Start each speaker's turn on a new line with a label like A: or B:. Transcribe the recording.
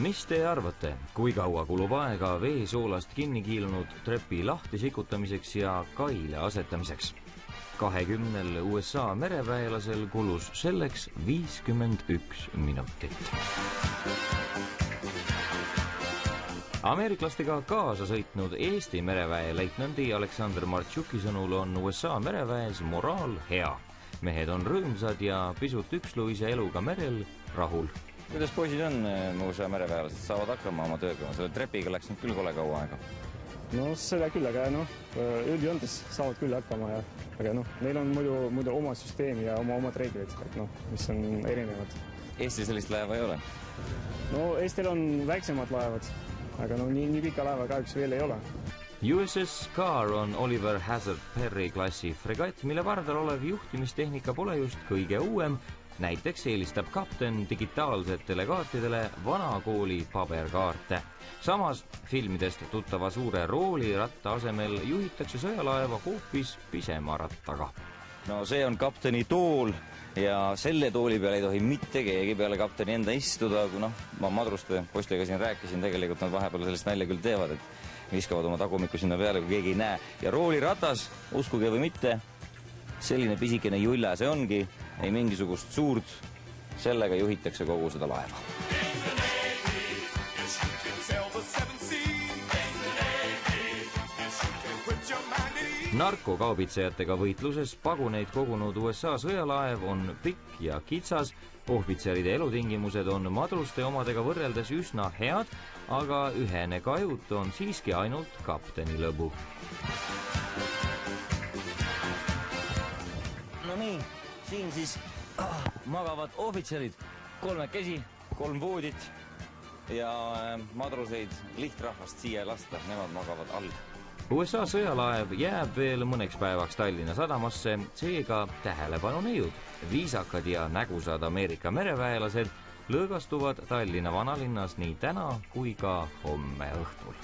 A: Mis te arvate, kui kaua kulub aega veesoolast kinni kiilunud trepi lahti sikutamiseks ja kaile asetamiseks? 20 USA mereväelasel kulus selleks 51 minutit. Ameeriklastega kaasa sõitnud Eesti mereväe leitnandi Aleksandr Martšuki sõnul on USA mereväes moraal hea. Mehed on rõõmsad ja pisut üksluise eluga merel rahul.
B: Kuidas poisid on USA mereväelased? Saavad hakkama oma tööga? Selle trepiga läks nüüd küll kole kaua aega.
C: No seda küll, aga üldjoontes saavad küll hakkama. Aga neil on muidu oma süsteemi ja omad reeglid, mis on erinevad.
B: Eestil sellist laeva ei ole?
C: No Eestil on väiksemad laevad, aga nii pika laeva kahjuks veel ei ole.
A: USS Carr on Oliver Hazard Perry klassi fregatt, mille pardal olev juhtimistehnika pole just kõige uuem. Näiteks eelistab kapten digitaalsetele kaartidele vanakooli paberkaarte. Samas filmidest tuttava suure rooliratta asemel juhitakse sõjalaeva hoopis pisema rattaga.
B: No see on kapteni tool ja selle tooli peale ei tohi mitte keegi peale kapteni enda istuda. Kui ma madruste poistega siin rääkisin, tegelikult nad vahepeal sellest nalja küll teevad, et viskavad oma tagumikku sinna peale, kui keegi ei näe. Ja rooliratas, uskuge või mitte, selline pisikene julla see ongi, ei mingisugust suurt, sellega juhitakse kogu seda laeva.
A: Narkokaubitsejatega võitluses paguneid kogunud USA sõjalaev on pikk ja kitsas, ohvitseride elutingimused on madruste omadega võrreldes üsna head, aga ühene kajut on siiski ainult kapteni lõbu.
B: No nii, siin siis magavad ohvitserid, 3 käsi, 3 voodit ja madruseid lihtrahvast siia lasta, nemad magavad all.
A: USA sõjalaev jääb veel mõneks päevaks Tallinna sadamasse, seega tähelepanu neiud. Viisakad ja nägusad Ameerika mereväelased lõõgastuvad Tallinna vanalinnas nii täna kui ka homme õhtul.